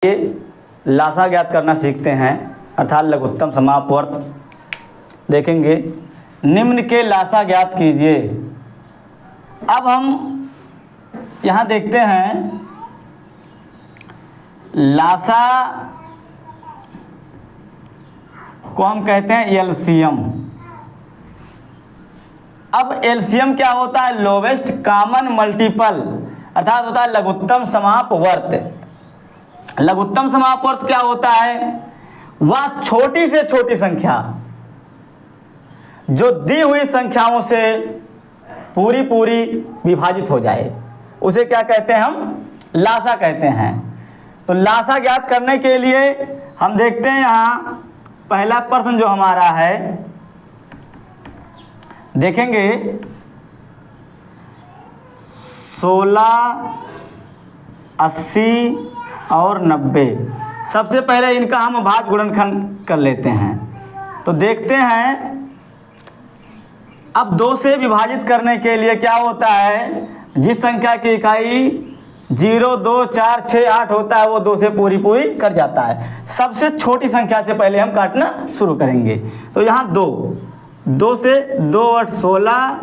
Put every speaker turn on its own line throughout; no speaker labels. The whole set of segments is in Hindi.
ये लासा ज्ञात करना सीखते हैं अर्थात लघुत्तम समापवर्त देखेंगे। निम्न के लासा ज्ञात कीजिए। अब हम यहाँ देखते हैं लासा को हम कहते हैं एलसीएम। अब एलसीएम क्या होता है? लोवेस्ट कॉमन मल्टीपल अर्थात होता है लघुत्तम समापवर्त। लघुत्तम समापवर्त क्या होता है? वह छोटी से छोटी संख्या जो दी हुई संख्याओं से पूरी पूरी विभाजित हो जाए उसे क्या कहते हैं? हम लासा कहते हैं। तो लासा ज्ञात करने के लिए हम देखते हैं यहाँ पहला प्रश्न जो हमारा है देखेंगे 16, 80 और 90। सबसे पहले इनका हम भाज्य गुणनखंड कर लेते हैं। तो देखते हैं अब 2 से विभाजित करने के लिए क्या होता है? जिस संख्या की इकाई 0, 2, 4, 6, 8 होता है वो 2 से पूरी कर जाता है। सबसे छोटी संख्या से पहले हम काटना शुरू करेंगे। तो यहाँ 2 से 2 8 16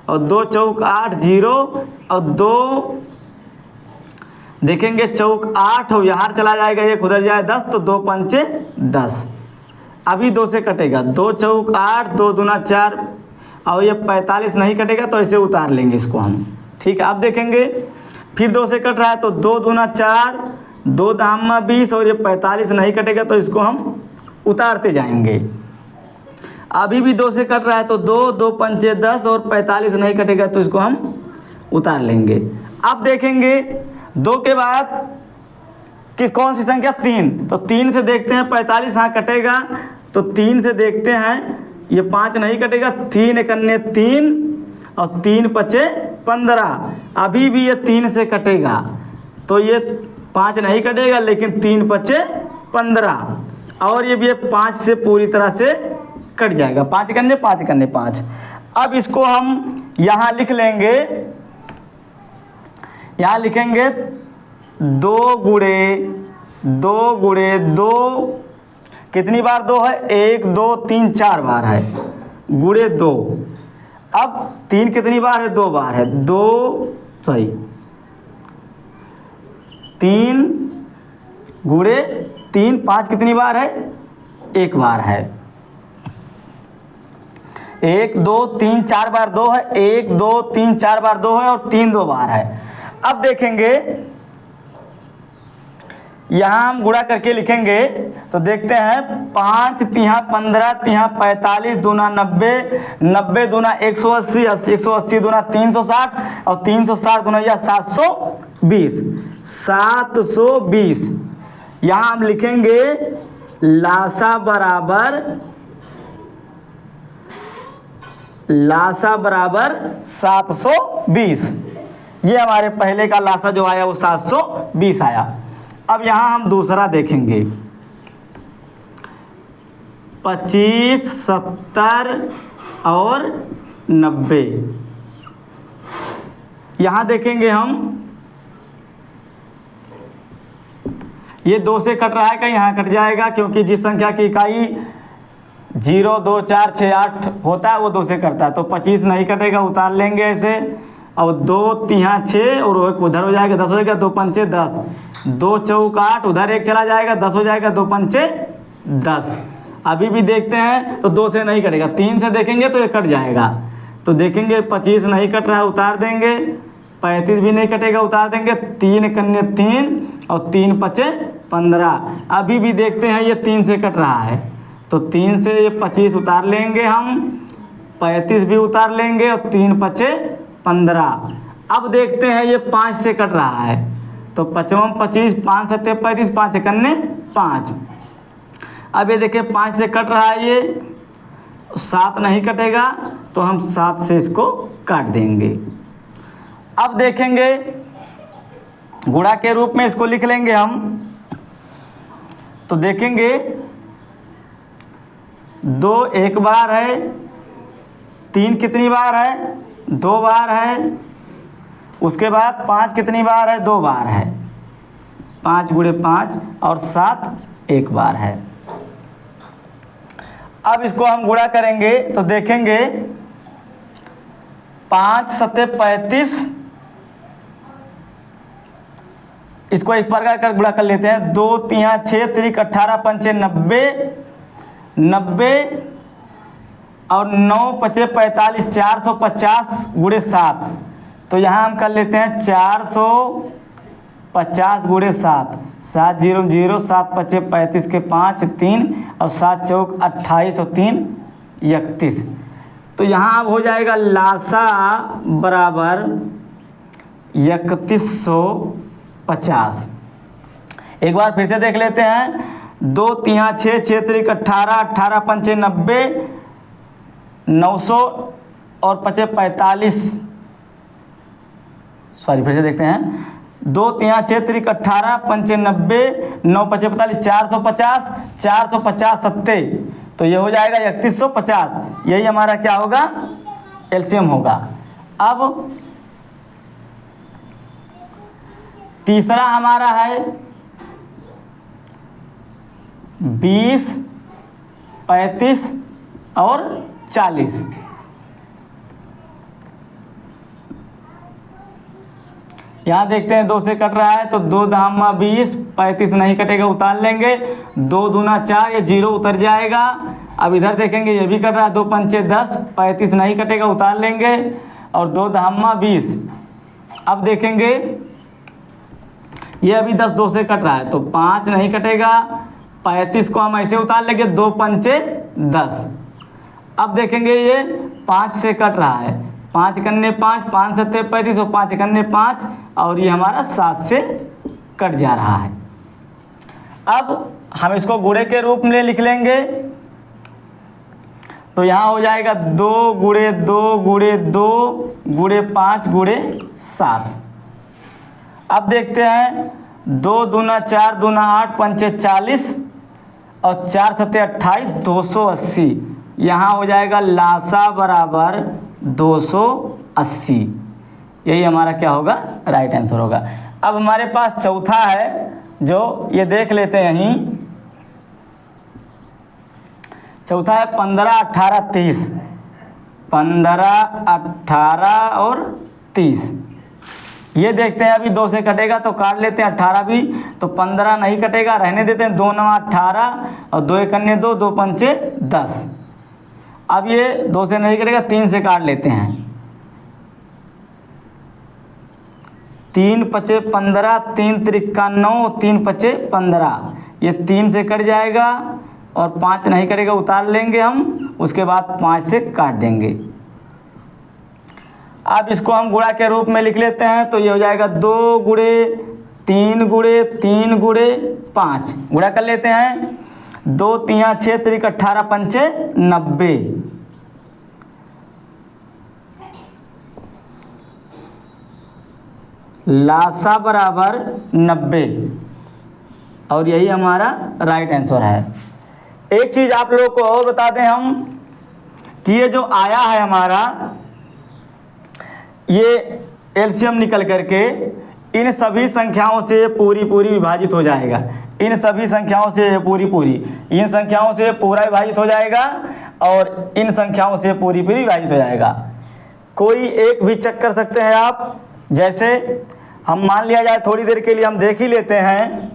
और 2 चौक 8 0 और 2 देखेंगे चौक 8 और यहाँ चला जाएगा, एक उधर जाए 10 तो 2 पंचे 10। अभी 2 से कटेगा 2 चौक 8 2 दूना 4 और ये 45 नहीं कटेगा तो इसे उतार लेंगे इसको हम। ठीक है, अब देखेंगे फिर 2 से कट रहा है तो 2 दूना 4 2 दामा 20 और ये 45 नहीं कटेगा तो इसको हम उतारते जाएंगे। अभी भी 2 से कट रहा है तो 2 पंचे 10 और 45 नहीं कटेगा तो इसको हम उतार लेंगे। अब देखेंगे 2 के बाद कौन सी संख्या? 3। तो 3 से देखते हैं 45 हाँ कटेगा तो 3 से देखते हैं ये 5 नहीं कटेगा। 3 1 3 और 3 पचे 15। अभी भी ये 3 से कटेगा तो ये 5 नहीं कटेगा लेकिन 3 पचे 15 और ये 5 से पूरी तरह से कट जाएगा। 5 करने 5। अब इसको हम यहाँ लिख लेंगे। यहाँ लिखेंगे 2 गुणे 2 कितनी बार 2 है? 1 2 3 4 बार है गुणे 2। अब 3 कितनी बार है? 2 बार है। 3 गुणे 3 5 कितनी बार है? 1 बार है। 1 2 3 4 बार 2 है। 1 2 3 4 बार 2 है और 3 2 बार है। अब देखेंगे यहाँ हम गुणा करके लिखेंगे तो देखते हैं 5 तिहा 15 तिहा 45 दूना 90 90 दूना 180 180 दूना 360 और 360 दूना या 720 720। यहाँ हम लिखेंगे लासा बराबर 720। ये हमारे पहले का लासा जो आया वो 720 आया। अब यहाँ हम दूसरा देखेंगे 25, 70 और 90। यहाँ देखेंगे हम ये 2 से कट रहा है, कहीं यहाँ कट जाएगा क्योंकि जिस संख्या की इकाई 0 2 4 6 8 होता है वो 2 से कटता है। तो 25 नहीं कटेगा, उतार लेंगे ऐसे। और 2 तिहा 6 और उधर हो जाएगा 10 हो जाएगा 2 पंचे 10 2 चौक 8 उधर 1 चला जाएगा 10 हो जाएगा 2 पंचे 10। अभी भी देखते हैं तो 2 से नहीं कटेगा। 3 से देखेंगे तो ये कट जाएगा। तो देखेंगे 25 नहीं कट रहा है, उतार देंगे। 35 भी नहीं कटेगा, उतार देंगे। 3 कन्ने 3 और 3 पचे 15। अभी भी देखते हैं ये 3 से कट रहा है तो 3 से ये 25 उतार लेंगे हम। 35 भी उतार लेंगे और 3 पचे 15। अब देखते हैं ये 5 से कट रहा है तो 5 25 5 7 35 5 कन्ने 5। अब ये देखिए 5 से कट रहा है, ये 7 नहीं कटेगा तो हम 7 से इसको काट देंगे। अब देखेंगे गुणा के रूप में इसको लिख लेंगे हम। तो देखेंगे 2 1 बार है, 3 कितनी बार है? 2 बार है। उसके बाद 5 कितनी बार है? 2 बार है। 5 गुणे 5 और 7 एक बार है। अब इसको हम गुणा करेंगे तो देखेंगे 5 सत्ते 35, इसको एक प्रकार का गुणा कर लेते हैं। 2 3 6 3 18 पंचे 90, 90 और 9 पचे 45, 450 गुणे 7। तो यहाँ हम कर लेते हैं 450 गुणे 7, 7 0 0, 7 पचे 35 के 5 3 और 7 चौक 28 और 3 31। तो यहाँ अब हो जाएगा लासा बराबर 3150। एक बार फिर से देख लेते हैं। 2 3 6 6 3 18, 18 पंचे 90, 900 और पचे 45, सॉरी फिर से देखते हैं। 2 3 6 3 18 पंचे 90, 9 पचे 45, 450, 450 सत्ते, तो ये हो जाएगा 3150। यही हमारा क्या होगा, एलसीएम होगा। अब तीसरा हमारा है 20, 35 और 40। यहाँ देखते हैं 2 से कट रहा है तो 2 दामा 20, 35 नहीं कटेगा, उतार लेंगे। 2 दूना 4, ये 0 उतर जाएगा। अब इधर देखेंगे ये भी कट रहा है, 2 पंचे 10, 35 नहीं कटेगा, उतार लेंगे। और 2 दामा 20, अब देखेंगे ये अभी 10 2 से कट रहा है तो 5 नहीं कटेगा, 35 को हम ऐसे उतार लेंगे, 2 पंचे 10। अब देखेंगे ये 5 से कट रहा है, 5 कन्ने 5, 5 सत्ते 35 और 5 कन्ने 5, और ये हमारा 7 से कट जा रहा है। अब हम इसको गुणे के रूप में लिख लेंगे तो यहाँ हो जाएगा 2 गुणे 2 गुणे 2 गुणे 5 गुणे 7। अब देखते हैं 2 दूना 4 दूना 8 पंचे 40 और 4 सत्ते 28, 280। यहाँ हो जाएगा लासा बराबर 280। यही हमारा क्या होगा, राइट आंसर होगा। अब हमारे पास चौथा है जो ये देख लेते हैं यहीं। चौथा है 15 18 30, 15 18 और 30। ये देखते हैं अभी 2 से कटेगा तो काट लेते हैं, 18 भी, तो 15 नहीं कटेगा, रहने देते हैं। 2 9 18 और 2 1 2, 2 पंचे 10। अब ये 2 से नहीं कटेगा, 3 से काट लेते हैं। 3 पचे 15, 3 त्रिका 9, 3 पचे 15, ये 3 से कट जाएगा और 5 नहीं कटेगा, उतार लेंगे हम। उसके बाद 5 से काट देंगे। अब इसको हम गुणा के रूप में लिख लेते हैं तो ये हो जाएगा 2 गुणे 3 गुणे 3 गुणे 5। गुणा कर लेते हैं। 2 3 6 3 18 पंचे 90, लासा बराबर 90, और यही हमारा राइट आंसर है। एक चीज़ आप लोगों को और बता दें हम कि ये जो आया है हमारा, ये एलसीएम निकल करके इन सभी संख्याओं से पूरी विभाजित हो जाएगा। इन सभी संख्याओं से पूरी, इन संख्याओं से पूरा विभाजित हो जाएगा और इन संख्याओं से पूरी विभाजित हो जाएगा। कोई एक भी चेक कर सकते हैं आप। जैसे हम मान लिया जाए, थोड़ी देर के लिए हम देख ही लेते हैं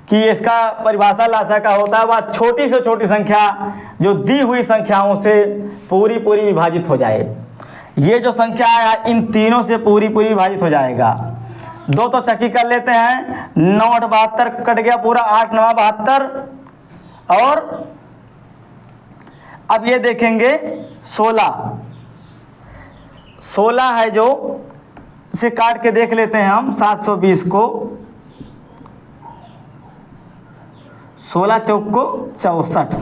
कि इसका परिभाषा लासा का होता है वह छोटी से छोटी संख्या जो दी हुई संख्याओं से पूरी विभाजित हो जाए। ये जो संख्या है इन तीनों से पूरी विभाजित हो जाएगा। 2 तो चक्की कर लेते हैं। 9 8 72 कट गया पूरा, 8 9 72। और अब ये देखेंगे 16 है जो, से काट के देख लेते हैं हम। 720 को 16 चौक को 64,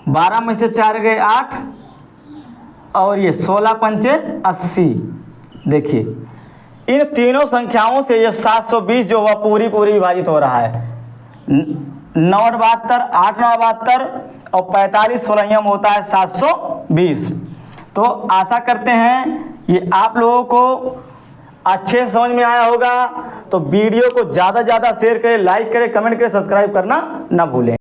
12 में से 4 गए 8, और ये 16 पंचे 80। देखिए इन तीनों संख्याओं से ये 720 जो वह पूरी विभाजित हो रहा है। 9 8 72, 8 9 72 और 45 16 होता है 720। तो आशा करते हैं ये आप लोगों को अच्छे समझ में आया होगा तो वीडियो को ज़्यादा से ज़्यादा शेयर करें, लाइक करें, कमेंट करें, सब्सक्राइब करना ना भूलें।